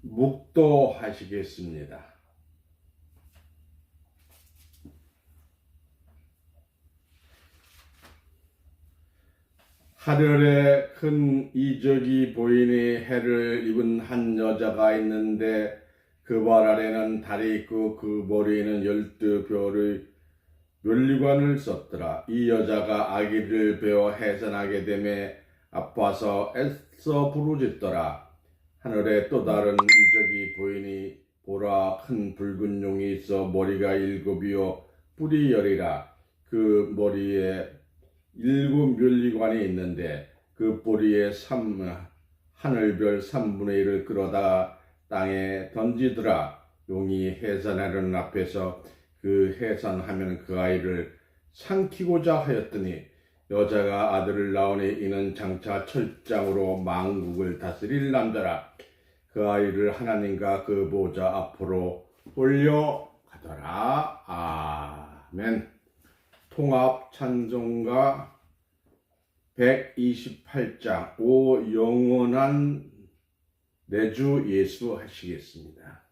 묵도하시겠습니다. 하늘에 큰 이적이 보이니 해를 입은 한 여자가 있는데 그 발 아래는 달이 있고 그 머리에는 12별의 면류관을 썼더라. 이 여자가 아기를 베어 해산하게 되매 아파서 애써 부르짖더라. 하늘에 또 다른 이적이 보이니 보라, 큰 붉은 용이 있어 머리가 7이요 뿔이 10이라. 그 머리에 7 면류관이 있는데 그 뿌리에 하늘별 3분의 1을 끌어다 땅에 던지더라. 용이 해산하려는 앞에서 그 해산하면 그 아이를 삼키고자 하였더니 여자가 아들을 낳으니 이는 장차 철장으로 만국을 다스릴 남자라. 그 아이를 하나님과 그 보좌 앞으로 올려가더라. 아멘. 통합 찬송가 128장 오 영원한 내 주 예수 하시겠습니다.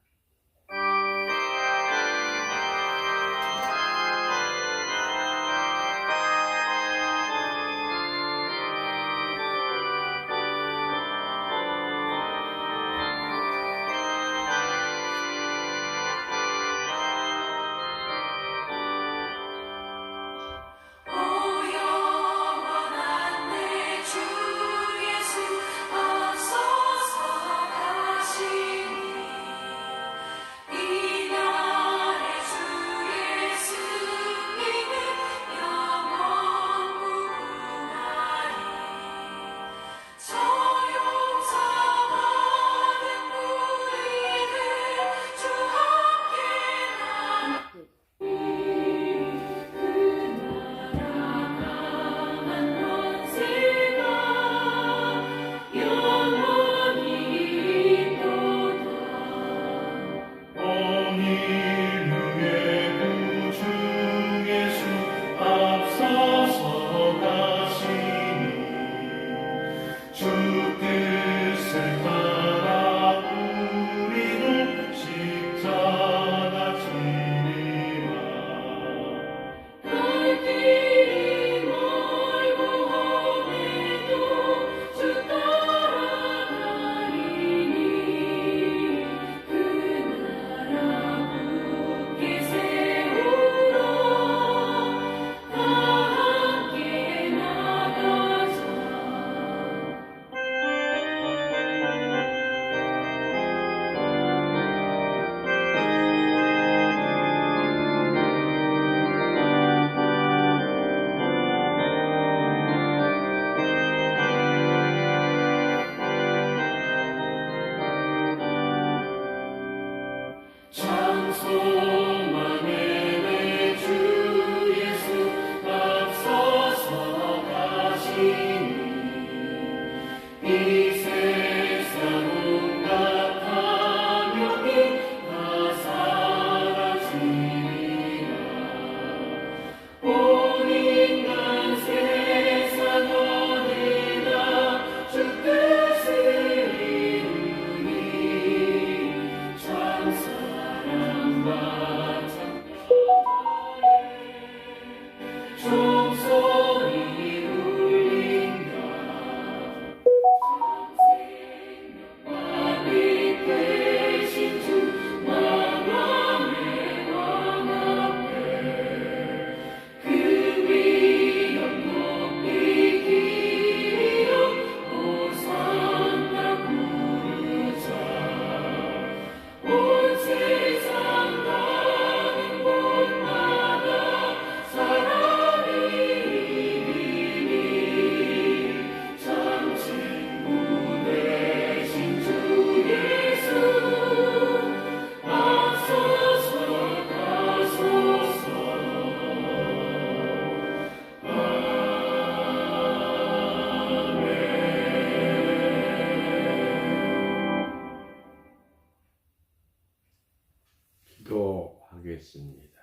기도하겠습니다.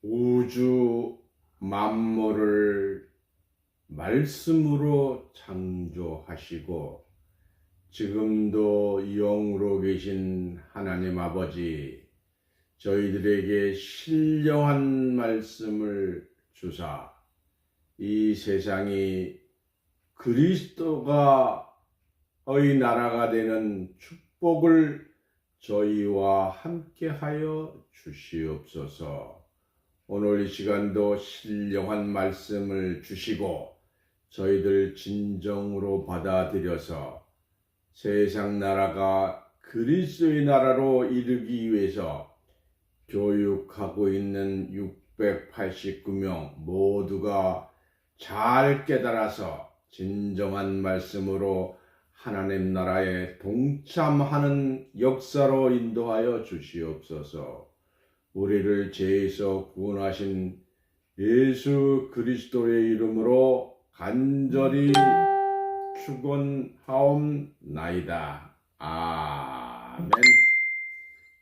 우주 만물을 말씀으로 창조하시고 지금도 영으로 계신 하나님 아버지, 저희들에게 신령한 말씀을 주사 이 세상이 그리스도가 의 나라가 되는 축복을 저희와 함께하여 주시옵소서. 오늘 이 시간도 신령한 말씀을 주시고 저희들 진정으로 받아들여서 세상 나라가 그리스도의 나라로 이르기 위해서 교육하고 있는 689명 모두가 잘 깨달아서 진정한 말씀으로 하나님 나라에 동참하는 역사로 인도하여 주시옵소서. 우리를 죄에서 구원하신 예수 그리스도의 이름으로 간절히 축원하옵나이다. 아멘.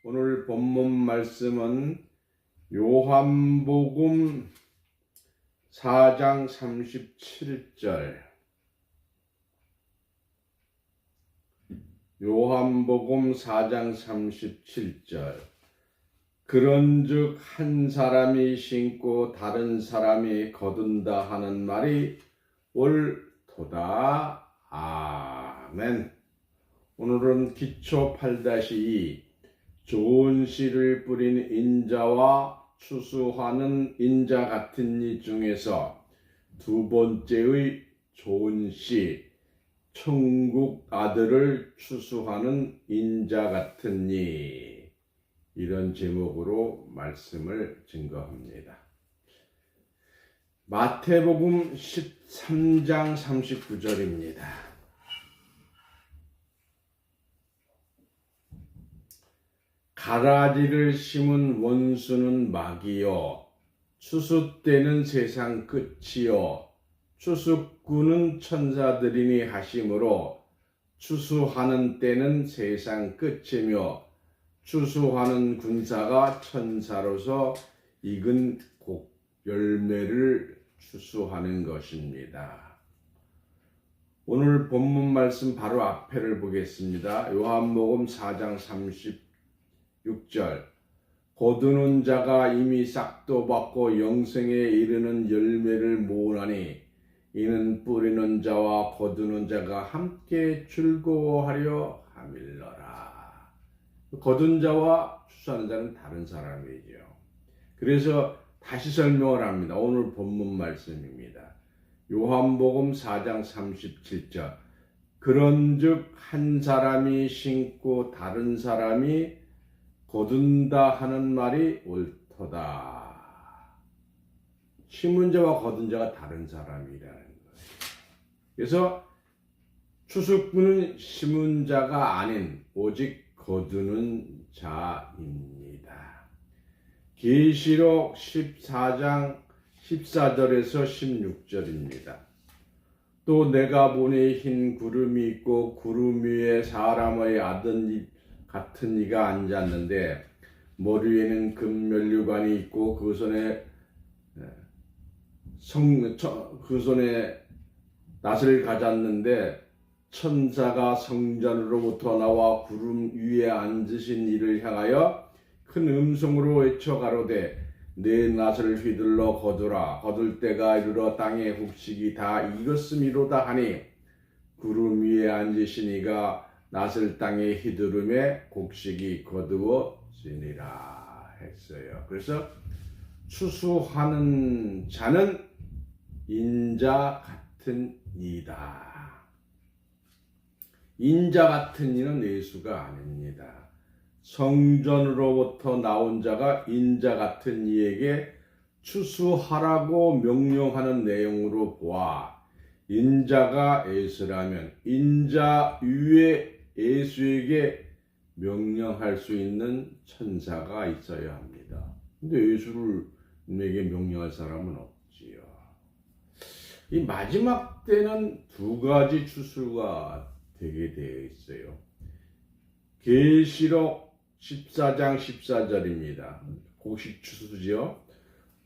오늘 본문 말씀은 요한복음 4장 37절. 요한복음 4장 37절. 그런즉 한 사람이 심고 다른 사람이 거둔다 하는 말이 옳도다. 아멘. 오늘은 기초 8-2 좋은 씨를 뿌린 인자와 추수하는 인자 같은 이 중에서 두 번째의 좋은 씨, 천국 아들을 추수하는 인자 같은 이, 이런 제목으로 말씀을 증거합니다. 마태복음 13장 39절입니다. 가라지를 심은 원수는 마귀요, 추수 때는 세상 끝이요, 추수꾼은 천사들이니 하심으로 추수하는 때는 세상 끝이며 추수하는 군사가 천사로서 익은 곡 열매를 추수하는 것입니다. 오늘 본문 말씀 바로 앞에를 보겠습니다. 요한복음 4장 36절. 거두는 자가 이미 싹도 받고 영생에 이르는 열매를 모으나니 이는 뿌리는 자와 거두는 자가 함께 즐거워하려 함일러라. 거둔 자와 추수하는 자는 다른 사람이죠. 그래서 다시 설명을 합니다. 오늘 본문 말씀입니다. 요한복음 4장 37절. 그런즉 한 사람이 심고 다른 사람이 거둔다 하는 말이 옳도다. 심은 자와 거둔 자가 다른 사람이라는 거예요. 그래서 추수꾼은 심은 자가 아닌 오직 거두는 자입니다. 계시록 14장 14절에서 16절입니다. 또 내가 보니 흰 구름이 있고 구름 위에 사람의 아들 같은 이가 앉았는데 머리에는 금면류관이 있고 그 손에 낫을 가졌는데 천사가 성전으로부터 나와 구름 위에 앉으신 이를 향하여 큰 음성으로 외쳐 가로되 내 낫을 휘둘러 거두라. 거둘 때가 이르러 땅의 곡식이 다 익었음이로다 하니 구름 위에 앉으신 이가 낫을 땅에 휘두르매 곡식이 거두어지니라 했어요. 그래서 추수하는 자는 인자 같은 이다. 인자 같은 이는 예수가 아닙니다. 성전으로부터 나온 자가 인자 같은 이에게 추수하라고 명령하는 내용으로 보아 인자가 예수라면 인자 위에 예수에게 명령할 수 있는 천사가 있어야 합니다. 근데 예수를 내게 명령할 사람은 없지요. 이 마지막 때는 두 가지 추수가 되게 되어 있어요. 계시록 14장 14절입니다. 곡식 추수지요.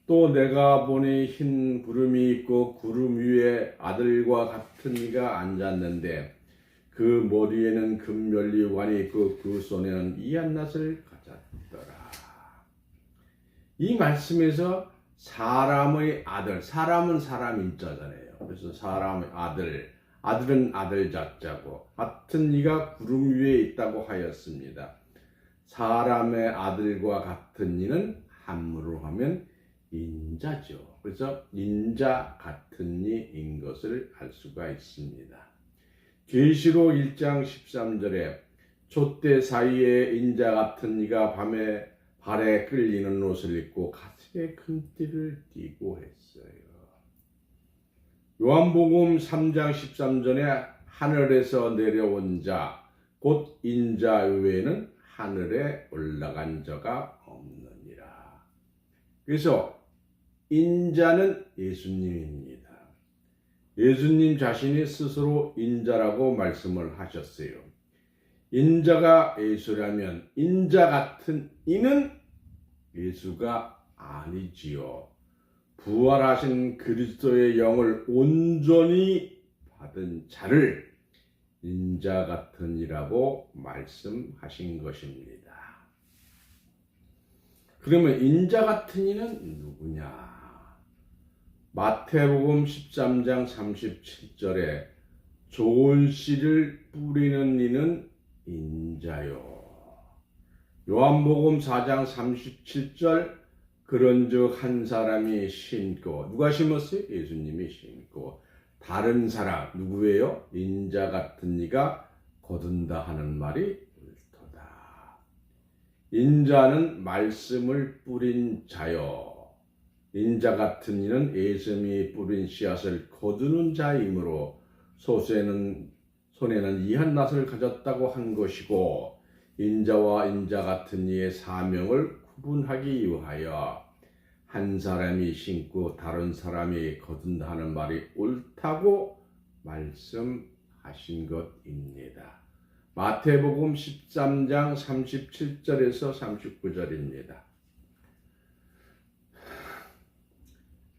또 내가 보니 흰 구름이 있고 구름 위에 아들과 같은 이가 앉았는데 그 머리에는 금면류관이 있고 그 손에는 이한낫을 가졌더라. 이 말씀에서 사람의 아들, 사람은 사람 인자잖아요. 그래서 사람의 아들은 아들 자자고 같은 이가 구름 위에 있다고 하였습니다. 사람의 아들과 같은 이는 한문으로 하면 인자죠. 그래서 인자 같은 이인 것을 알 수가 있습니다. 계시록 1장 13절에 촛대 사이에 인자 같은 이가 밤에 발에 끌리는 옷을 입고 가슴에 큰 띠를 띠고 했어요. 요한복음 3장 13절에 하늘에서 내려온 자, 곧 인자 외에는 하늘에 올라간 자가 없느니라. 그래서 인자는 예수님입니다. 예수님 자신이 스스로 인자라고 말씀을 하셨어요. 인자가 예수라면 인자 같은 이는 예수가 아니지요. 부활하신 그리스도의 영을 온전히 받은 자를 인자 같은 이라고 말씀하신 것입니다. 그러면 인자 같은 이는 누구냐? 마태복음 13장 37절에 좋은 씨를 뿌리는 이는 인자요. 요한복음 4장 37절 그런즉 한 사람이 심고, 누가 심었어요? 예수님이 심고, 다른 사람 누구예요? 인자 같은 이가 거둔다 하는 말이 옳도다. 인자는 말씀을 뿌린 자요. 인자 같은 이는 예수님이 뿌린 씨앗을 거두는 자이므로 손에는 이한낫을 가졌다고 한 것이고, 인자와 인자 같은 이의 사명을 구분하기 위하여 한 사람이 심고 다른 사람이 거둔다 하는 말이 옳다고 말씀하신 것입니다. 마태복음 13장 37절에서 39절입니다.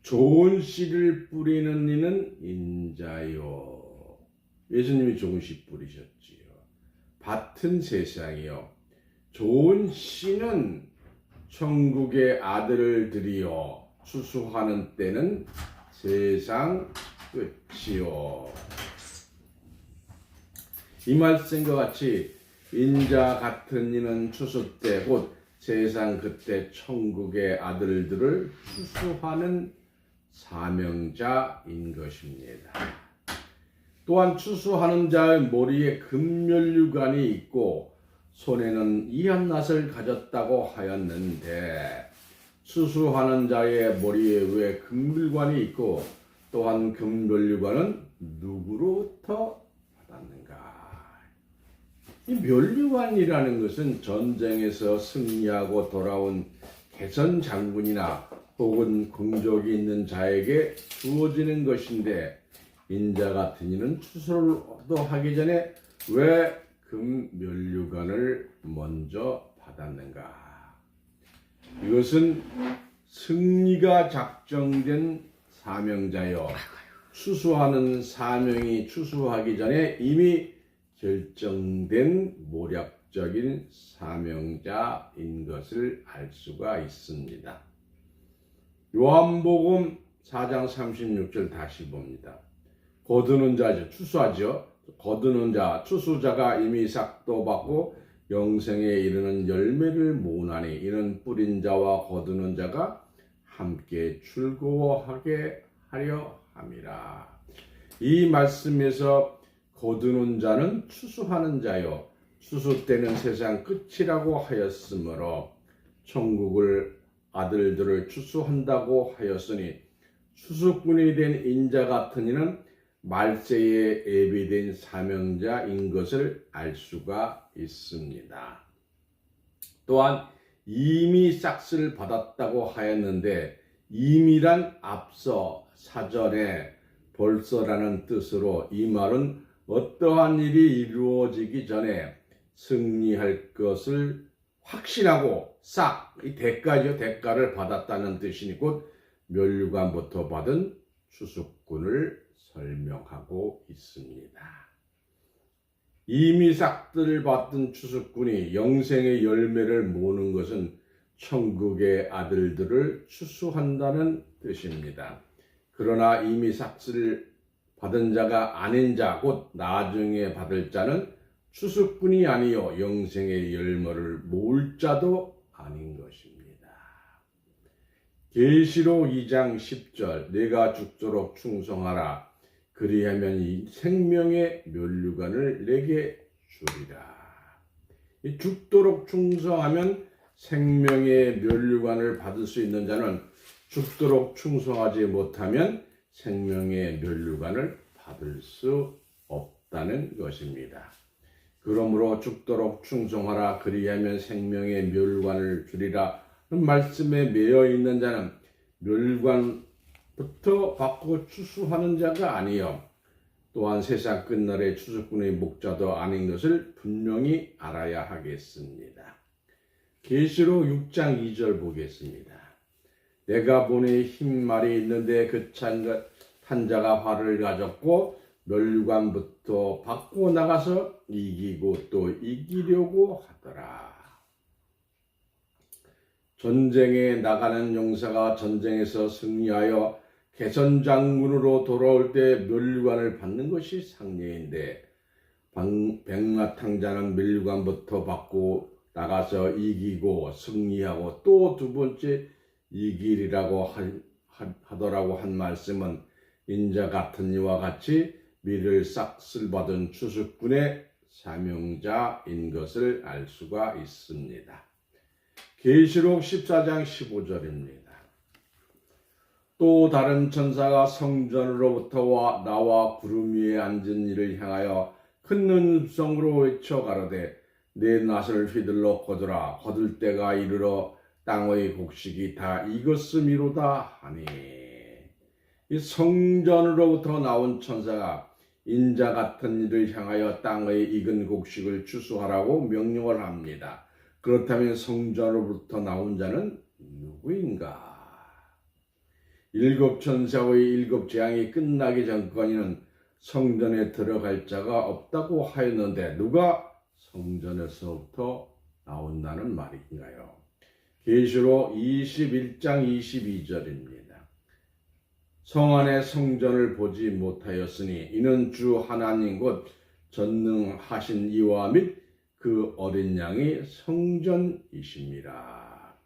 좋은 씨를 뿌리는 이는 인자요. 예수님이 좋은 씨 뿌리셨지요. 밭은 세상이요. 좋은 씨는 천국의 아들들이요. 추수하는 때는 세상 끝이요. 이 말씀과 같이 인자 같은 이는 추수 때 곧 세상 그때 천국의 아들들을 추수하는 사명자인 것입니다. 또한 추수하는 자의 머리에 금면류관이 있고 손에는 이한낫을 가졌다고 하였는데, 추수하는 자의 머리에 왜 금면류관이 있고 또한 금면류관은 누구로부터 받았는가? 이 면류관이라는 것은 전쟁에서 승리하고 돌아온 개선 장군이나 혹은 공적이 있는 자에게 주어지는 것인데, 인자 같은 이는 추수를 하기 전에 왜 금면류관을 먼저 받았는가? 이것은 승리가 작정된 사명자요. 추수하는 사명이 추수하기 전에 이미 결정된 모략적인 사명자인 것을 알 수가 있습니다. 요한복음 4장 36절 다시 봅니다. 거두는 자죠. 추수하죠. 거두는 자, 추수자가 이미 싹도 받고 영생에 이르는 열매를 모으나니 이는 뿌린 자와 거두는 자가 함께 즐거워하게 하려 함이라. 이 말씀에서 거두는 자는 추수하는 자요. 추수 때는 세상 끝이라고 하였으므로 천국을 아들들을 추수한다고 하였으니 추수꾼이 된 인자 같은 이는 말세에 예비된 사명자인 것을 알 수가 있습니다. 또한 이미 싹을 받았다고 하였는데, 이미란 앞서 사전에 벌써라는 뜻으로, 이 말은 어떠한 일이 이루어지기 전에 승리할 것을 확신하고 싹, 이 대가죠. 대가를 받았다는 뜻이니 곧 면류관부터 받은 추수꾼을 설명하고 있습니다. 이미 싹들 받던 추수꾼이 영생의 열매를 모는 것은 천국의 아들들을 추수한다는 뜻입니다. 그러나 이미 싹을 받은 자가 아닌 자, 곧 나중에 받을 자는 추수꾼이 아니요 영생의 열매를 모을 자도 아닌 것입니다. 계시록 2장 10절 내가 죽도록 충성하라. 그리하면 이 생명의 면류관을 내게 주리라. 이 죽도록 충성하면 생명의 면류관을 받을 수 있는 자는 죽도록 충성하지 못하면 생명의 면류관을 받을 수 없다는 것입니다. 그러므로 죽도록 충성하라. 그리하면 생명의 면류관을 주리라. 말씀에 매여 있는 자는 멸관부터 받고 추수하는 자가 아니요 또한 세상 끝날의 추수꾼의 목자도 아닌 것을 분명히 알아야 하겠습니다. 계시록 6장 2절 보겠습니다. 내가 보니 흰 말이 있는데 그 탄 자가 활을 가졌고 멸관부터 받고 나가서 이기고 또 이기려고 하더라. 전쟁에 나가는 용사가 전쟁에서 승리하여 개선장군으로 돌아올 때 면류관을 받는 것이 상례인데 백마탕자는 면류관부터 받고 나가서 이기고 승리하고 또 두 번째 이기리라고 하더라고 한 말씀은 인자 같은 이와 같이 미를 싹쓸 받은 추수꾼의 사명자인 것을 알 수가 있습니다. 계시록 14장 15절입니다. 또 다른 천사가 성전으로부터 나와 구름 위에 앉은 이를 향하여 큰 음성으로 외쳐 가로되 내 낫을 휘둘러 거두라. 거둘 때가 이르러 땅의 곡식이 다 익었음이로다 하니. 이 성전으로부터 나온 천사가 인자 같은 이를 향하여 땅의 익은 곡식을 추수하라고 명령을 합니다. 그렇다면 성전으로부터 나온 자는 누구인가? 일곱 천사의 일곱 재앙이 끝나기 전까지는 성전에 들어갈 자가 없다고 하였는데 누가 성전에서부터 나온다는 말인가요? 계시록 21장 22절입니다. 성 안의 성전을 보지 못하였으니 이는 주 하나님 곧 전능하신 이와 및 그 어린 양이 성전이십니다.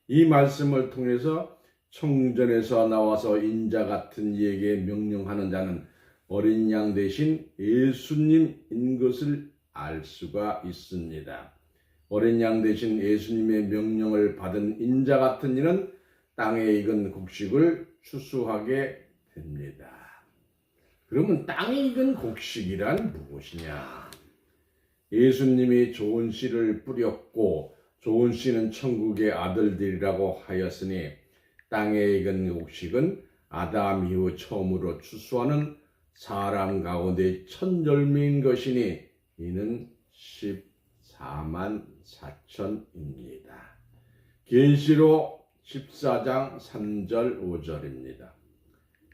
이 말씀을 통해서 성전에서 나와서 인자 같은 이에게 명령하는 자는 어린 양 대신 예수님인 것을 알 수가 있습니다. 어린 양 대신 예수님의 명령을 받은 인자 같은 이는 땅에 익은 곡식을 추수하게 됩니다. 그러면 땅에 익은 곡식이란 무엇이냐? 예수님이 좋은 씨를 뿌렸고 좋은 씨는 천국의 아들들이라고 하였으니 땅에 익은 곡식은 아담 이후 처음으로 추수하는 사람 가운데 첫 열매인 것이니 이는 14만 4천입니다. 계시록 14장 3절 5절입니다.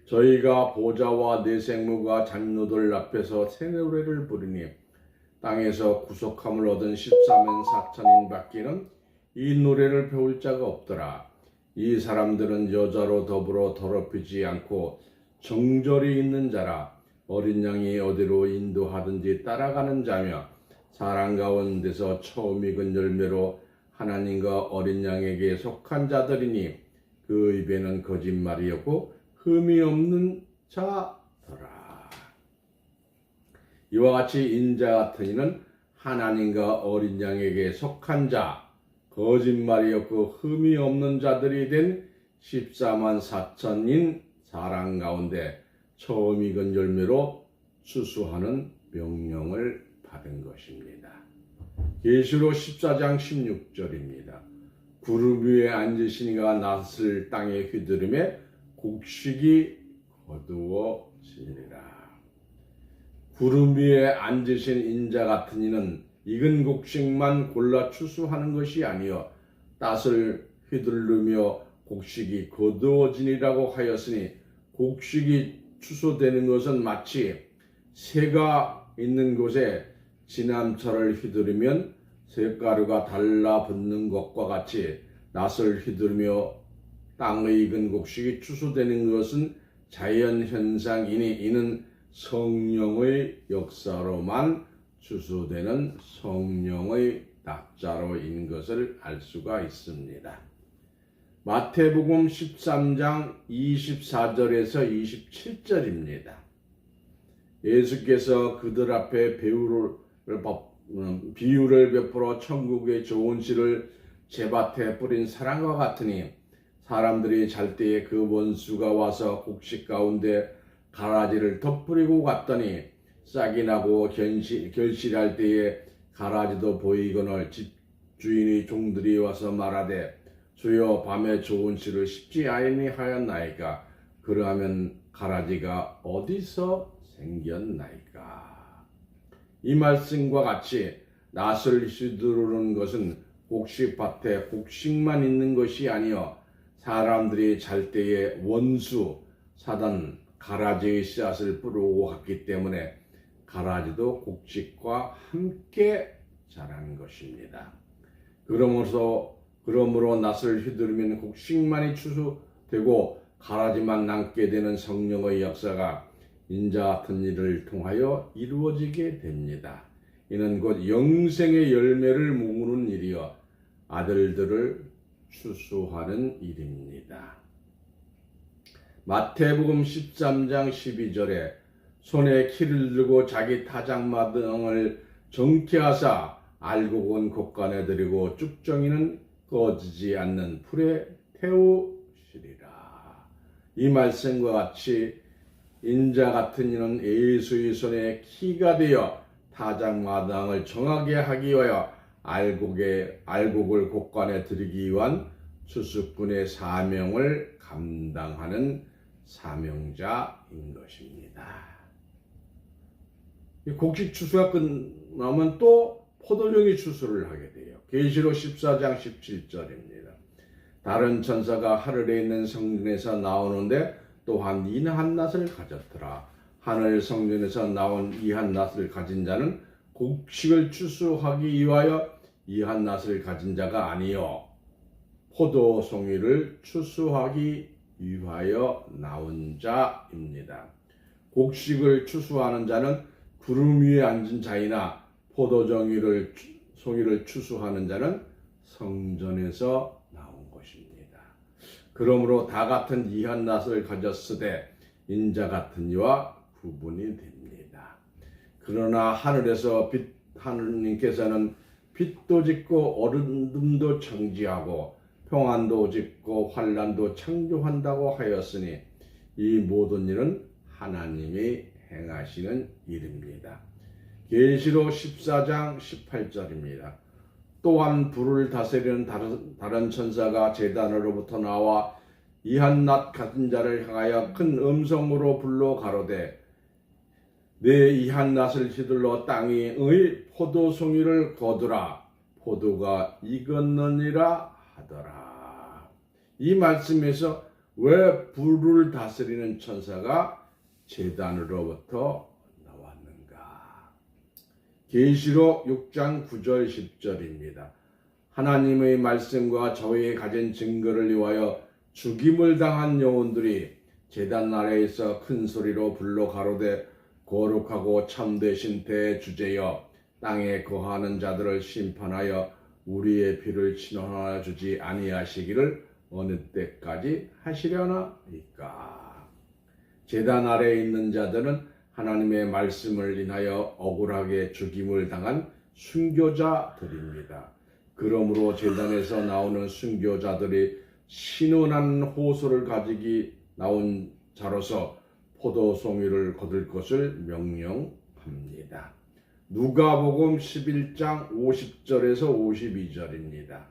저희가 보좌와 내생무가 장로들 앞에서 새 노래를 부르니 땅에서 구속함을 얻은 14만 4천인 밖에는 이 노래를 배울 자가 없더라. 이 사람들은 여자로 더불어 더럽히지 않고 정절이 있는 자라. 어린 양이 어디로 인도하든지 따라가는 자며 사람 가운데서 처음 익은 열매로 하나님과 어린 양에게 속한 자들이니 그 입에는 거짓말이었고 흠이 없는 자더라. 이와 같이 인자 같은 이는 하나님과 어린 양에게 속한 자, 거짓말이었고 흠이 없는 자들이 된 14만 4천인 사람 가운데 처음 익은 열매로 추수하는 명령을 받은 것입니다. 계시록 14장 16절입니다. 구름 위에 앉으신 이가 낫을 땅에 휘두르매 곡식이 거두어지리라. 구름 위에 앉으신 인자 같은 이는 익은 곡식만 골라 추수하는 것이 아니요 낫을 휘두르며 곡식이 거두어지니라고 하였으니 곡식이 추수되는 것은 마치 새가 있는 곳에 진암철을 휘두르면 쇳가루가 달라붙는 것과 같이 낫을 휘두르며 땅의 익은 곡식이 추수되는 것은 자연현상이니 이는 성령의 역사로만 추수되는 성령의 납자로인 것을 알 수가 있습니다. 마태복음 13장 24절에서 27절입니다. 예수께서 그들 앞에 비유를 베풀어 천국의 좋은 씨를 제밭에 뿌린 사람과 같으니 사람들이 잘 때에 그 원수가 와서 곡식 가운데 가라지를 덧뿌리고 갔더니 싹이 나고 결실할 때에 가라지도 보이거늘 집주인의 종들이 와서 말하되 주여 밤에 좋은 씨를 씹지 아니하였나이까 그러하면 가라지가 어디서 생겼나이까. 이 말씀과 같이 낫을 휘두르는 것은 곡식밭에 곡식만 있는 것이 아니요 사람들이 잘 때에 원수 사단 가라지의 씨앗을 뿌리고 갔기 때문에 가라지도 곡식과 함께 자라는 것입니다. 그러므로 낫을 휘두르면 곡식만이 추수되고 가라지만 남게 되는 성령의 역사가 인자 같은 일을 통하여 이루어지게 됩니다. 이는 곧 영생의 열매를 모으는 일이여 아들들을 추수하는 일입니다. 마태복음 13장 12절에 손에 키를 들고 자기 타작마당을 정케하사 알곡은 곳간에 들이고 쭉정이는 꺼지지 않는 풀에 태우시리라. 이 말씀과 같이 인자 같은 이는 예수의 손에 키가 되어 타작마당을 정하게 하기 위하여 알곡을 곳간에 들이기 위한 추수꾼의 사명을 감당하는 사명자인 것입니다. 곡식 추수가 끝나면 또 포도종이 추수를 하게 돼요. 계시록 14장 17절입니다. 다른 천사가 하늘에 있는 성전에서 나오는데 또한 이 한낫을 가졌더라. 하늘 성전에서 나온 이 한낫을 가진 자는 곡식을 추수하기 위하여 이 한낫을 가진 자가 아니요 포도송이를 추수하기 위하여 나온 자입니다. 곡식을 추수하는 자는 구름 위에 앉은 자이나 포도송이를 추수하는 자는 성전에서 나온 것입니다. 그러므로 다 같은 이 한낫을 가졌으되 인자 같은 이와 구분이 됩니다. 그러나 하느님께서는 빛도 짓고 어둠도 창지하고 평안도 짓고 환난도 창조한다고 하였으니 이 모든 일은 하나님이 행하시는 일입니다. 계시록 14장 18절입니다. 또한 불을 다스리는 다른 천사가 제단으로부터 나와 이 한낫 같은 자를 향하여 큰 음성으로 불러 가로되 내 이 한낫을 휘둘러 땅의 포도송이를 거두라 포도가 익었느니라 하더라. 이 말씀에서 왜 불을 다스리는 천사가 제단으로부터 나왔는가? 계시록 6장 9절 10절입니다. 하나님의 말씀과 저희의 가진 증거를 위하여 죽임을 당한 영혼들이 제단 아래에서 큰 소리로 불러 가로되 거룩하고 참되신 대주제여 땅에 거하는 자들을 심판하여 우리의 피를 친원하여 주지 아니하시기를 어느 때까지 하시려나이까. 제단 아래에 있는 자들은 하나님의 말씀을 인하여 억울하게 죽임을 당한 순교자들입니다. 그러므로 제단에서 나오는 순교자들이 신원한 호소를 가지기 나온 자로서 포도송이를 거둘 것을 명령합니다. 누가복음 11장 50절에서 52절입니다.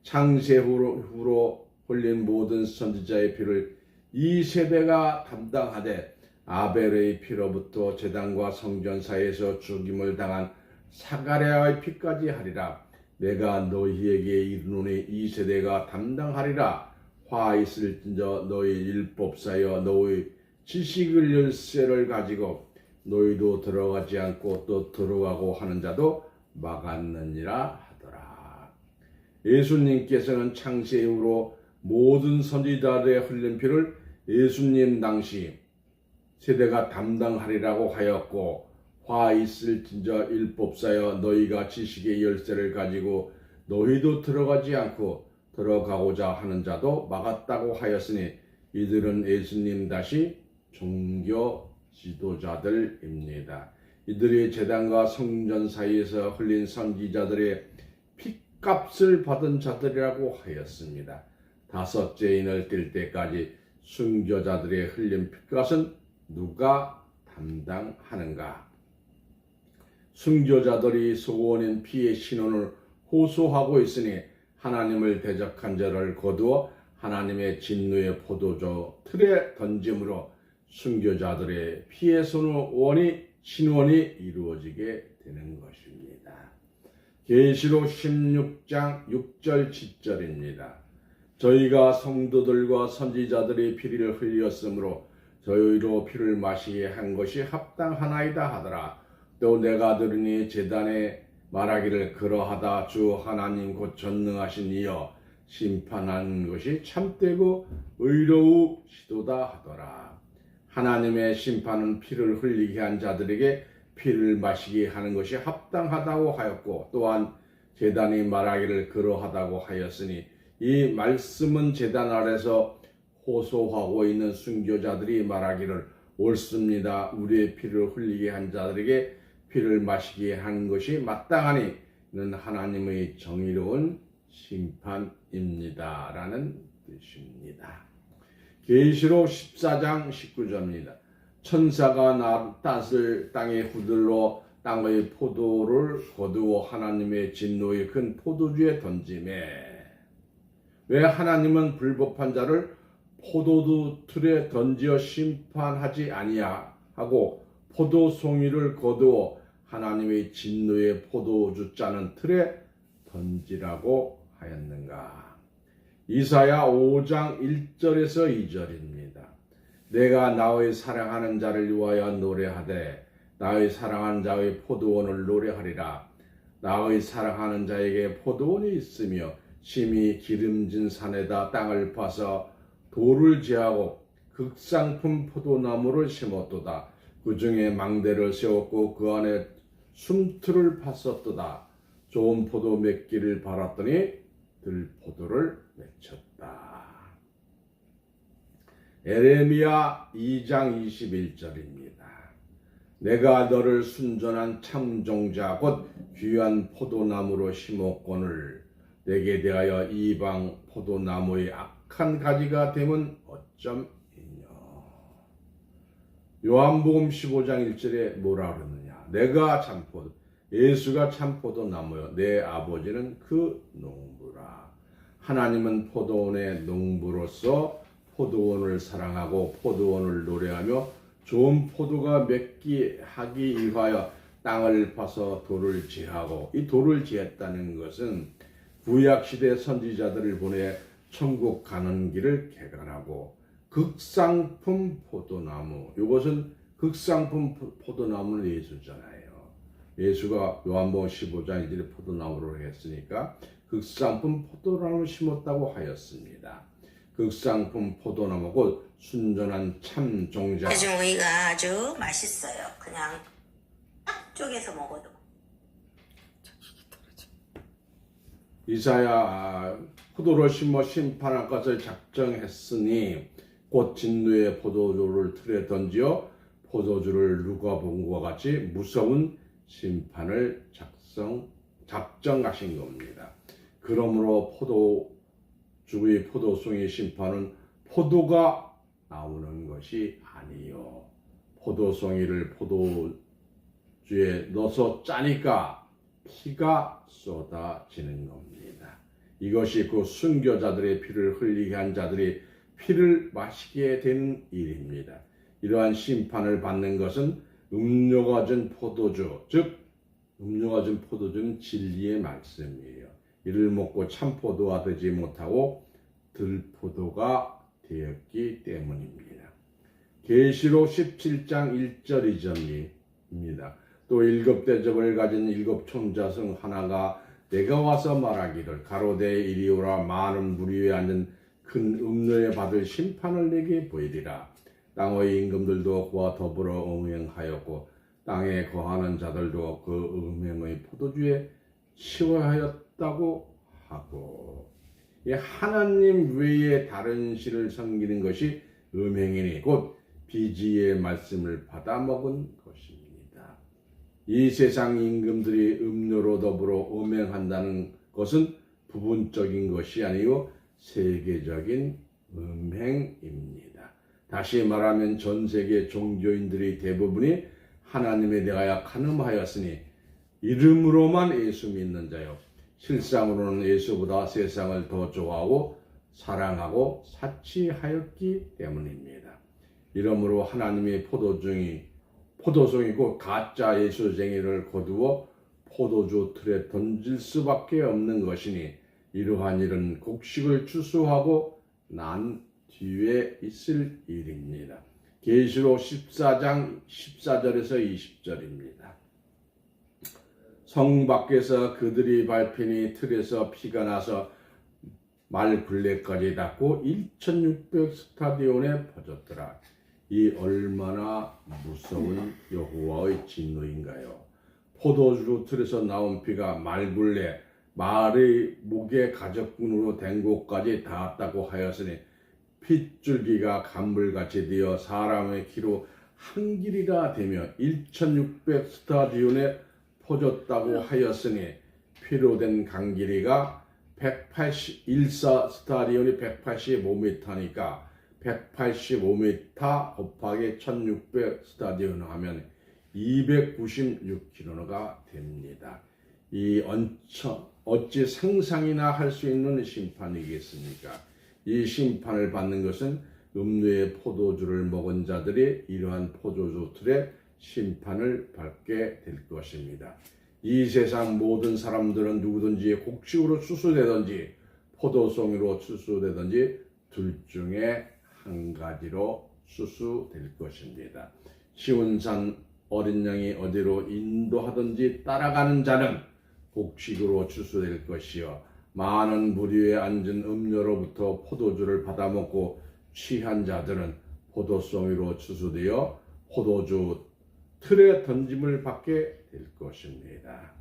창세 후로 흘린 모든 선지자의 피를 이 세대가 담당하되 아벨의 피로부터 제단과 성전 사이에서 죽임을 당한 사가랴의 피까지 하리라. 내가 너희에게 이르노니 이 세대가 담당하리라. 화 있을진저 너희 율법사여 너희 지식을 열쇠를 가지고 너희도 들어가지 않고 또 들어가고 하는 자도 막았느니라 하더라. 예수님께서는 창세 이후로 모든 선지자들의 흘린 피를 예수님 당시 세대가 담당하리라고 하였고, 화 있을진저 율법사여 너희가 지식의 열쇠를 가지고 너희도 들어가지 않고 들어가고자 하는 자도 막았다고 하였으니 이들은 예수님 다시 종교 지도자들입니다. 이들이 제단과 성전 사이에서 흘린 선지자들의 핏값을 받은 자들이라고 하였습니다. 다섯째 인을 뛸 때까지 순교자들의 흘린 핏값은 누가 담당하는가? 순교자들이 소원인 피의 신원을 호소하고 있으니 하나님을 대적한 자를 거두어 하나님의 진노의 포도주 틀에 던짐으로 순교자들의 피의 신원이 이루어지게 되는 것입니다. 계시록 16장 6절 7절입니다. 저희가 성도들과 선지자들의 피를 흘렸으므로 저희로 피를 마시게 한 것이 합당하나이다 하더라. 또 내가 들으니 제단에 말하기를 그러하다 주 하나님 곧 전능하신 이여 심판하는 것이 참되고 의로우시도다 하더라. 하나님의 심판은 피를 흘리게 한 자들에게 피를 마시게 하는 것이 합당하다고 하였고, 또한 제단이 말하기를 그러하다고 하였으니 이 말씀은 제단 아래서 호소하고 있는 순교자들이 말하기를 옳습니다. 우리의 피를 흘리게 한 자들에게 피를 마시게 한 것이 마땅하니 이는 하나님의 정의로운 심판입니다. 라는 뜻입니다. 계시록 14장 19절입니다. 천사가 낫을 땅에 후들러 땅의 포도를 거두어 하나님의 진노의 큰 포도주에 던지매. 왜 하나님은 불법한 자를 포도주 틀에 던지어 심판하지 아니하고 포도송이를 거두어 하나님의 진노의 포도주 짜는 틀에 던지라고 하였는가? 이사야 5장 1절에서 2절입니다. 내가 나의 사랑하는 자를 위하여 노래하되 나의 사랑하는 자의 포도원을 노래하리라. 나의 사랑하는 자에게 포도원이 있으며 심히 기름진 산에다 땅을 파서 돌을 제하고 극상품 포도나무를 심었도다. 그 중에 망대를 세웠고 그 안에 숨틀을 팠었도다. 좋은 포도 맺기를 바랐더니 들포도를 맺혔다. 에레미야 2장 21절입니다. 내가 너를 순전한 참종자 곧 귀한 포도나무로 심었거늘 내게 대하여 이방 포도나무의 악한 가지가 되면 어쩜이뇨. 요한복음 15장 1절에 뭐라 그러느냐. 내가 참포도 예수가 참포도나무요 내 아버지는 그 농부라. 하나님은 포도원의 농부로서 포도원을 사랑하고 포도원을 노래하며 좋은 포도가 맺기 하기 위하여 땅을 파서 돌을 제하고, 이 돌을 제했다는 것은 구약시대 선지자들을 보내 천국 가는 길을 개간하고, 극상품 포도나무, 이것은 극상품 포도나무는 예수잖아요. 예수가 요한복음 15장 1절에 포도나무로 했으니까 극상품 포도나무를 심었다고 하였습니다. 극상품 포도나무 곧 순전한 참 종자. 요즘 우유가 아주 맛있어요. 그냥 딱 쪼개서 먹어도. 이사야 포도를 심어 심판할 것을 작정했으니 곧 진노의 포도주를 틀에 던지어 포도주를 누가 본 것과 같이 무서운 심판을 작정하신 겁니다. 그러므로 포도주의 포도송이 심판은 포도가 나오는 것이 아니요. 포도송이를 포도주에 넣어서 짜니까 피가 쏟아지는 겁니다. 이것이 그 순교자들의 피를 흘리게 한 자들이 피를 마시게 된 일입니다. 이러한 심판을 받는 것은 음료가 준 포도주, 즉 음료가 준 포도주는 진리의 말씀이에요. 이를 먹고 참포도가 되지 못하고 들포도가 되었기 때문입니다. 계시록 17장 1절 2절이 또 7대접을 가진 7총자 중 하나가 내가 와서 말하기를 가로되 이리 오라 많은 무리 위에 앉은 큰 음료에 받을 심판을 내게 보이리라. 땅의 임금들도 그와 더불어 음행하였고 땅에 거하는 자들도 그 음행의 포도주에 취하였다고 하고. 이 하나님 외에 다른 신을 섬기는 것이 음행이니 곧 비지의 말씀을 받아먹은 것입니다. 이 세상 임금들이 음료로 더불어 음행한다는 것은 부분적인 것이 아니고 세계적인 음행입니다. 다시 말하면 전 세계 종교인들이 대부분이 하나님에 대하여 간음하였으니 이름으로만 예수 믿는 자요 실상으로는 예수보다 세상을 더 좋아하고 사랑하고 사치하였기 때문입니다. 이러므로 하나님의 포도송이고 가짜 예수쟁이를 거두어 포도주 틀에 던질 수밖에 없는 것이니 이러한 일은 곡식을 추수하고 난 뒤에 있을 일입니다. 계시록 14장 14절에서 20절입니다. 성 밖에서 그들이 밟히니 틀에서 피가 나서 말 굴레까지 닿고 1600 스타디온에 퍼졌더라. 이 얼마나 무서운 여호와의 진노인가요? 포도주 틀에서 나온 피가 말굴레 말의 목에 가적근으로 된 곳까지 닿았다고 하였으니 핏줄기가 간물같이 되어 사람의 키로 한 길이가 되며 1600 스타디온에 퍼졌다고 하였으니 피로 된 강 길이가 181사 스타디온이 185m니까 185m 곱하기 1600 스타디온 하면 296km가 됩니다. 이 어찌 상상이나 할 수 있는 심판이겠습니까? 이 심판을 받는 것은 음료의 포도주를 먹은 자들이 이러한 포도주 틀에 심판을 받게 될 것입니다. 이 세상 모든 사람들은 누구든지 곡식으로 추수되든지 포도송이로 추수되든지 둘 중에 한 가지로 추수될 것입니다. 시온산 어린 양이 어디로 인도하든지 따라가는 자는 곡식으로 추수될 것이요 많은 무리 위에 앉은 음료로부터 포도주를 받아먹고 취한 자들은 포도송이로 추수되어 포도주 틀에 던짐을 받게 될 것입니다.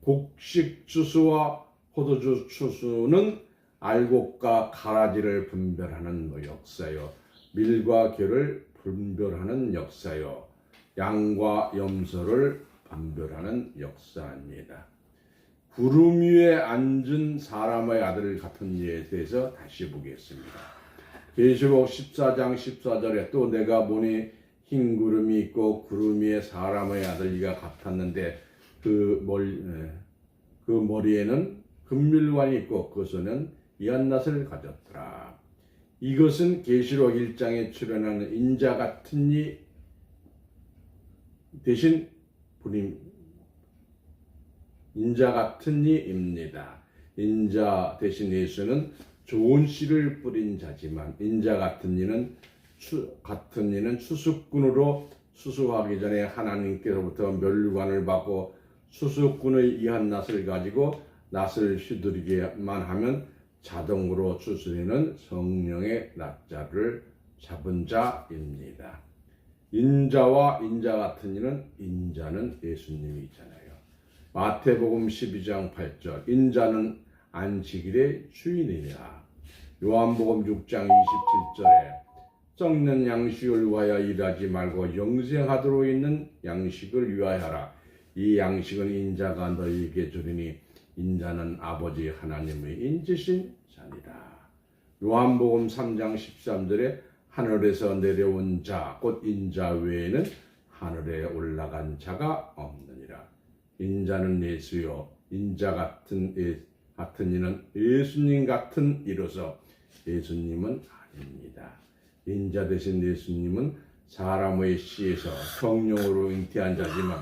곡식 추수와 포도주 추수는 알곡과 가라지를 분별하는 역사요 밀과 겨를 분별하는 역사요 양과 염소를 분별하는 역사입니다. 구름 위에 앉은 사람의 아들 같은 예에 대해서 다시 보겠습니다. 계시록 14장 14절에 또 내가 보니 흰 구름이 있고 구름 위에 사람의 아들 이가 같았는데 그 머리에는 금밀관이 있고 그 손은 이한낫을 가졌더라. 이것은 계시록 1장에 출연하는 인자 같은 이 대신 인자 같은 이입니다. 인자 대신 예수는 좋은 씨를 뿌린 자지만 인자 같은 이는 수수꾼으로 수수하기 전에 하나님께로부터 멸관을 받고 수수꾼의 이한낫을 가지고 낫을 휘두르기만 하면 자동으로 추수되는 성령의 낫자를 잡은 자입니다. 인자와 인자 같은 이는 인자는 예수님이잖아요. 마태복음 12장 8절 인자는 안식일의 주인이라. 요한복음 6장 27절에 썩는 양식을 위하여 일하지 말고 영생하도록 있는 양식을 위하여라. 이 양식은 인자가 너희에게 주리니 인자는 아버지 하나님의 인지신 자니라. 요한복음 3장 13절에 하늘에서 내려온 자 곧 인자 외에는 하늘에 올라간 자가 없느니라. 인자는 예수요 인자 같은 이는 예수님 같은 이로서 예수님은 아닙니다. 인자 대신 예수님은 사람의 씨에서 성령으로 잉태한 자지만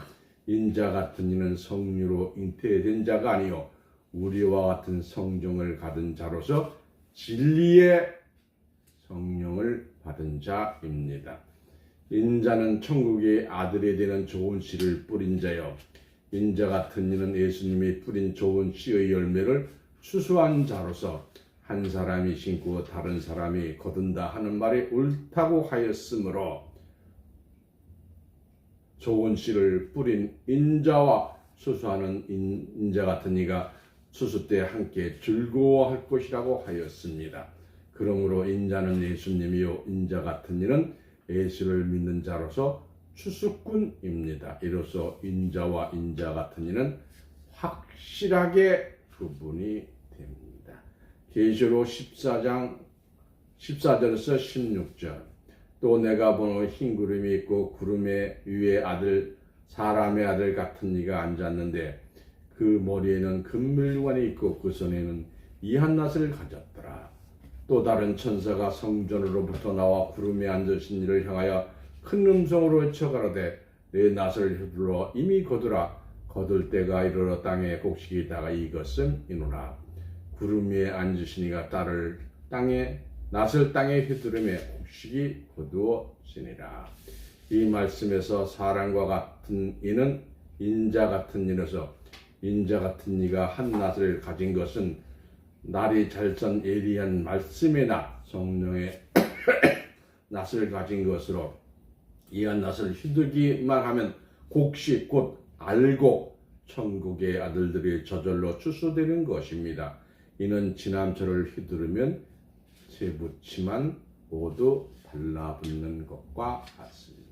인자 같은 이는 성령으로 잉태된 자가 아니요 우리와 같은 성령을 받은 자로서 진리의 성령을 받은 자입니다. 인자는 천국의 아들이 되는 좋은 씨를 뿌린 자요. 인자 같은 이는 예수님이 뿌린 좋은 씨의 열매를 추수한 자로서 한 사람이 심고 다른 사람이 거둔다 하는 말이 옳다고 하였으므로 좋은 씨를 뿌린 인자와 추수하는 인자 같은 이가 추수 때 함께 즐거워할 것이라고 하였습니다. 그러므로 인자는 예수님이요 인자 같은 이는 예수를 믿는 자로서 추수꾼입니다. 이로써 인자와 인자 같은 이는 확실하게 구분이 됩니다. 계시록 14장 14절에서 16절. 또 내가 보는 흰 구름이 있고 구름의 위에 사람의 아들 같은 이가 앉았는데 그 머리에는 금물관이 있고 그 손에는 이한낫을 가졌더라. 또 다른 천사가 성전으로부터 나와 구름에 앉으신 이를 향하여 큰 음성으로 외쳐 가로되 내 낫을 휘둘러 이미 거두라. 거둘 때가 이르러 땅에 곡식이 다가 이것은 이노라. 구름 위에 앉으신 이가 낫을 땅에 휘두르매 곡식이 거두어지니라. 이 말씀에서 사람과 같은 이는 인자 같은 이로서 인자 같은 이가 한 낫을 가진 것은 날이 잘선 예리한 말씀의 낫, 성령의 낫을 가진 것으로 이한 낫을 휘두기만 하면 곡식 곧 알곡 천국의 아들들이 저절로 추수되는 것입니다. 이는 지남초를 휘두르면 쇠붙이만 모두 달라붙는 것과 같습니다.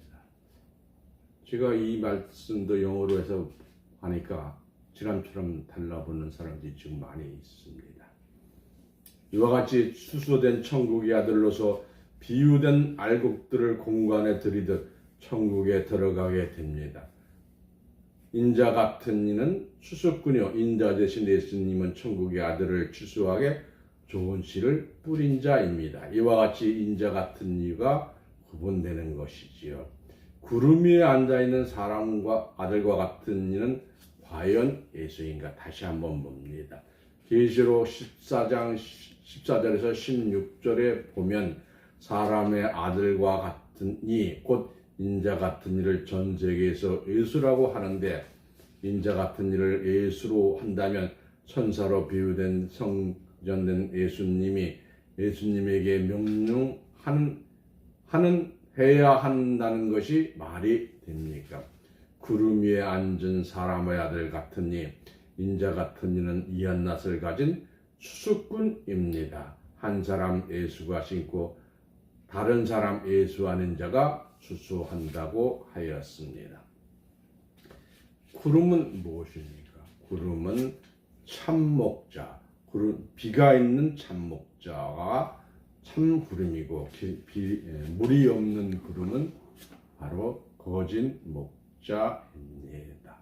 제가 이 말씀도 영어로 해서 하니까 지남처럼 달라붙는 사람들이 지금 많이 있습니다. 이와 같이 추수된 천국의 아들로서 비유된 알곡들을 공간에 들이듯 천국에 들어가게 됩니다. 인자 같은 이는 추수꾼이요 인자 대신 예수님은 천국의 아들을 추수하게 좋은 씨를 뿌린 자입니다. 이와 같이 인자 같은 이가 구분되는 것이지요. 구름 위에 앉아있는 사람과 아들과 같은 이는 과연 예수인가? 다시 한번 봅니다. 계시록 14장 14절에서 16절에 보면 사람의 아들과 같은 이, 곧 인자 같은 이를 전 세계에서 예수라고 하는데 인자 같은 이를 예수로 한다면 천사로 비유된 성전된 예수님이 예수님에게 해야 한다는 것이 말이 됩니까? 구름 위에 앉은 사람의 아들 같으니 인자 같은 이는 이한 낫을 가진 추수꾼입니다. 한 사람 예수가 심고 다른 사람 예수 아닌 자가 추수한다고 하였습니다. 구름은 무엇입니까? 구름은 참목자, 비가 있는 참목자가 참구름이고 물이 없는 구름은 바로 거진 목자입니다.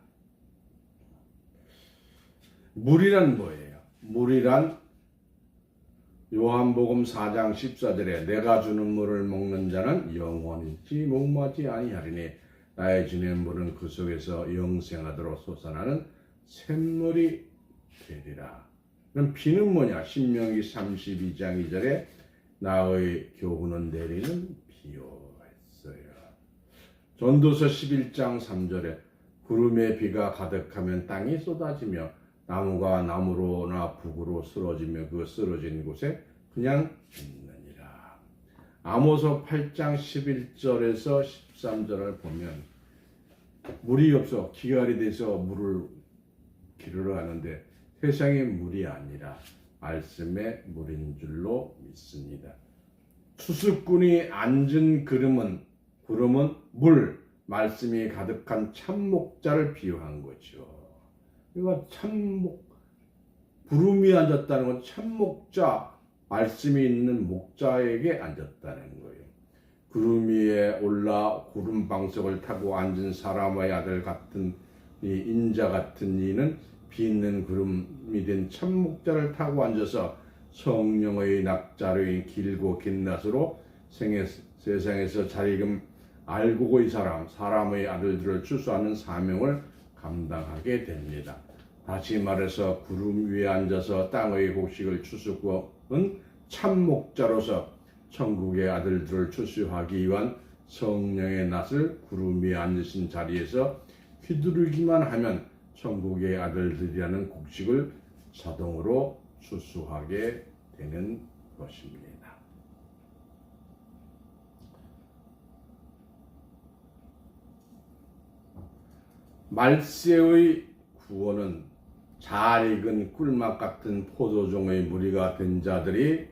물이란 뭐예요? 물이란 요한복음 4장 14절에 내가 주는 물을 먹는 자는 영원히 목마르지 아니하리니 나의 주는 물은 그 속에서 영생하도록 솟아나는 샘물이 되리라. 그럼 비는 뭐냐? 신명기 32장 2절에 나의 교훈은 내리는 비요 했어요. 전도서 11장 3절에 구름에 비가 가득하면 땅이 쏟아지며 나무가 나무로나 북으로 쓰러지며 그 쓰러진 곳에 그냥 있느니라. 아모스 8장 11절에서 13절을 보면 물이 없어 기갈이 돼서 물을 기르러 가는데 세상의 물이 아니라 말씀의 물인 줄로 믿습니다. 추수꾼이 앉은 구름은 말씀이 가득한 참목자를 비유한 거죠. 그러니까 구름 위에 앉았다는 건 참목자, 말씀이 있는 목자에게 앉았다는 거예요. 구름 위에 올라 구름 방석을 타고 앉은 사람의 아들 같은 이 인자 같은 이는 비 있는 구름이 된 참목자를 타고 앉아서 성령의 낙자로인 길고 긴 낫으로 세상에서 잘익은 알고의 사람의 아들들을 추수하는 사명을 감당하게 됩니다. 다시 말해서 구름 위에 앉아서 땅의 곡식을 추수꾼은 참목자로서 천국의 아들들을 추수하기 위한 성령의 낫을 구름 위에 앉으신 자리에서 휘두르기만 하면 천국의 아들들이라는 곡식을 자동으로 수수하게 되는 것입니다. 말세의 구원은 잘 익은 꿀맛 같은 포도종의 무리가 된 자들이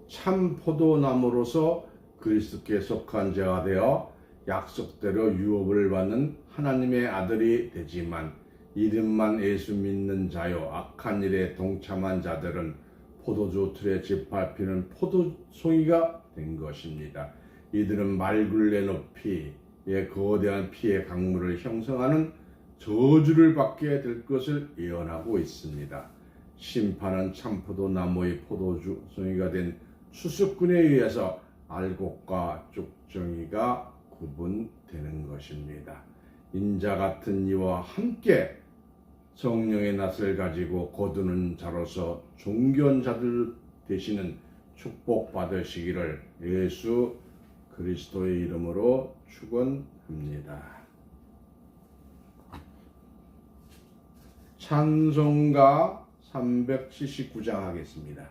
참 포도나무로서 그리스도께 속한 자가 되어 약속대로 유업을 받는 하나님의 아들이 되지만 이름만 예수 믿는 자요 악한 일에 동참한 자들은 포도주 틀에 짓밟히는 포도송이가 된 것입니다. 이들은 말굴레 높이의 거대한 피의 강물을 형성하는 저주를 받게 될 것을 예언하고 있습니다. 심판은 참포도나무의 포도주송이가 된 수수꾼에 의해서 알곡과 쪽정이가 구분되는 것입니다. 인자 같은 이와 함께 성령의 낫을 가지고 거두는 자로서 존귀한 되시는 축복 받으시기를 예수 그리스도의 이름으로 축원합니다. 찬송가 379장 하겠습니다.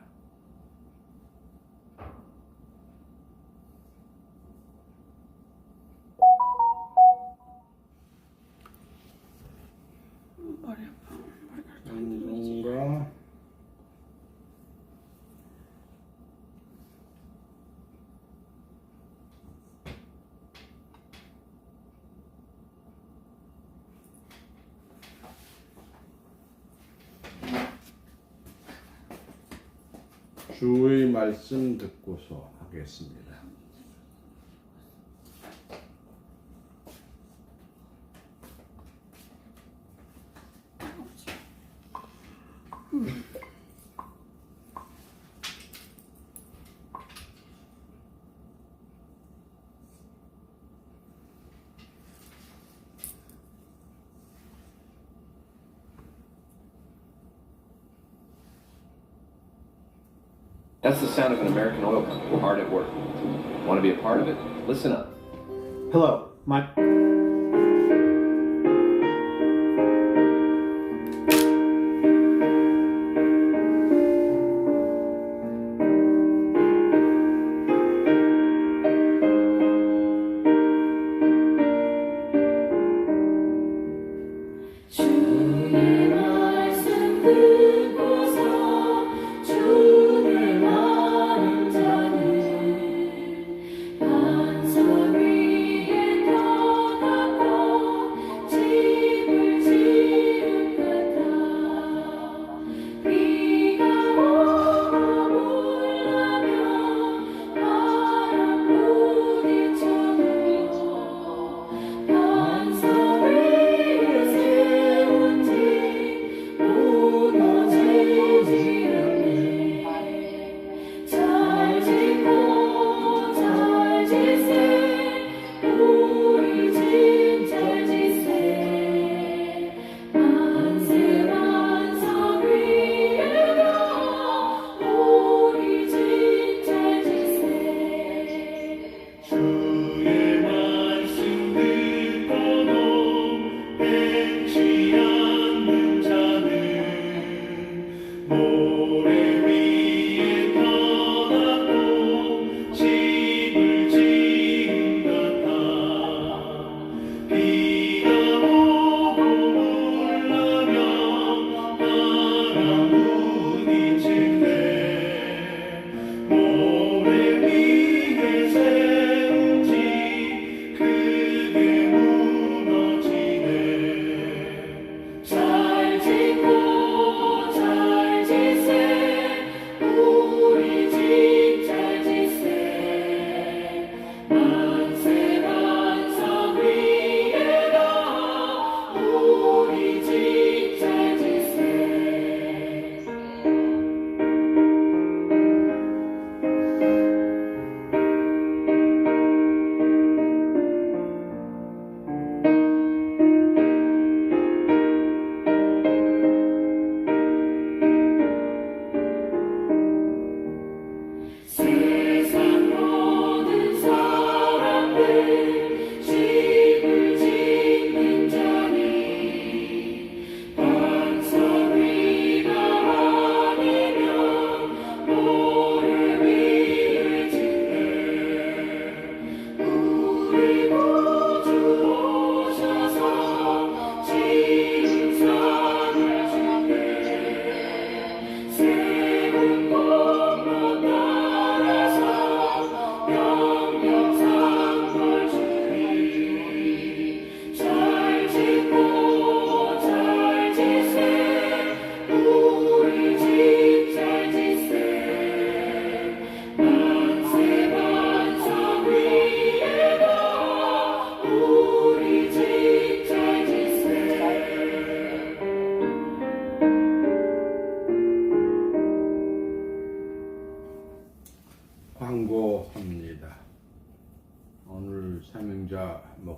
찬송가 주의 말씀 듣고서 하겠습니다. That's the sound of an American oil company hard at work. Want to be a part of it? Listen up. Hello, my... 주의 말씀 듣고서 주를 아는 자는 반석 위에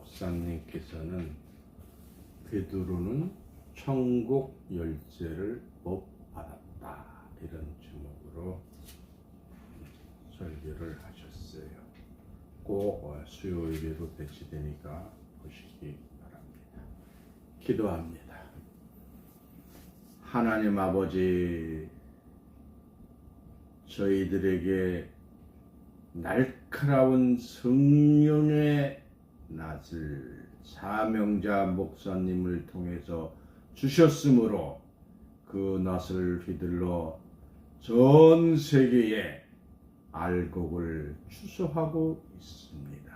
목사님께서는 베드로는 천국 열쇠를 못 받았다 이런 제목으로 설교를 하셨어요. 꼭 수요일에도 배치되니까 보시기 바랍니다. 기도합니다. 하나님 아버지, 저희들에게 날카로운 성령의 낯을 사명자 목사님을 통해서 주셨으므로 그 낯을 휘둘러 전 세계에 알곡을 추수하고 있습니다.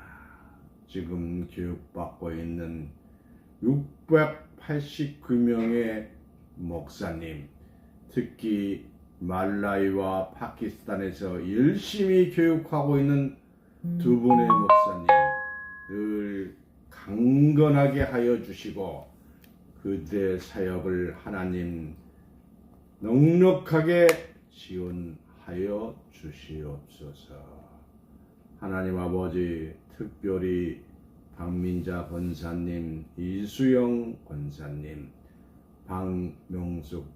지금 교육받고 있는 689명의 목사님, 특히 말라위와 파키스탄에서 열심히 교육하고 있는 두 분의 목사님 늘 강건하게 하여 주시고 그들의 사역을 하나님 넉넉하게 지원하여 주시옵소서. 하나님 아버지, 특별히 박민자 권사님, 이수영 권사님, 박명숙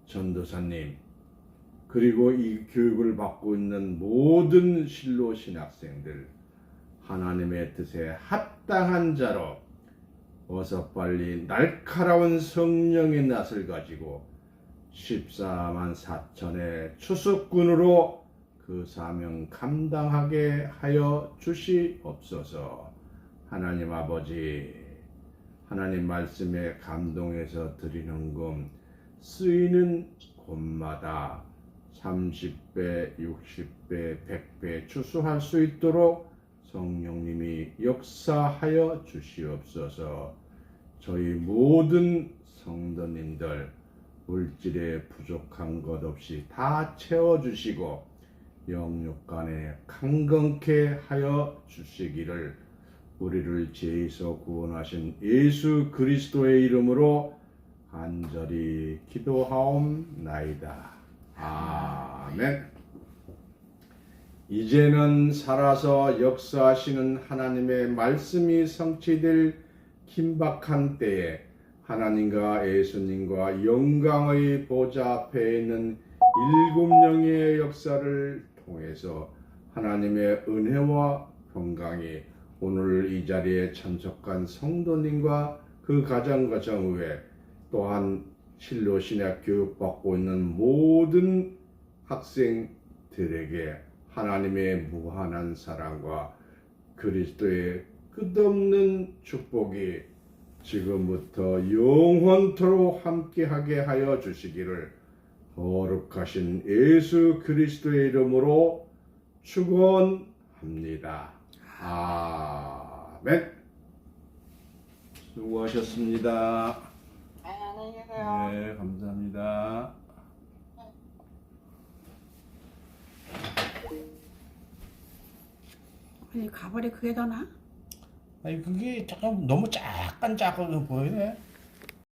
전도사님, 그리고 이 교육을 받고 있는 모든 신로 신학생들, 하나님의 뜻에 합당한 자로 어서 빨리 날카로운 성령의 낯을 가지고 14만 4천의 추수꾼으로 그 사명 감당하게 하여 주시옵소서. 하나님 아버지, 하나님 말씀에 감동해서 드리는 금 쓰이는 곳마다 30배, 60배, 100배 추수할 수 있도록 성령님이 역사하여 주시옵소서. 저희 모든 성도님들 물질에 부족한 것 없이 다 채워주시고 영육간에 강건케 하여 주시기를 우리를 죄에서 구원하신 예수 그리스도의 이름으로 간절히 기도하옵나이다. 아멘. 이제는 살아서 역사하시는 하나님의 말씀이 성취될 긴박한 때에 하나님과 예수님과 영광의 보좌 앞에 있는 7영의 역사를 통해서 하나님의 은혜와 평강이 오늘 이 자리에 참석한 성도님과 그 가정 외에 또한 신로 신학 교육받고 있는 모든 학생들에게 하나님의 무한한 사랑과 그리스도의 끝없는 축복이 지금부터 영원토록 함께하게 하여 주시기를 거룩하신 예수 그리스도의 이름으로 축원합니다. 아멘. 수고하셨습니다. 안녕히 계세요. 네, 감사합니다. 아니 가발이 그게 더 나? 아니 그게 잠깐 너무 작은 보이네.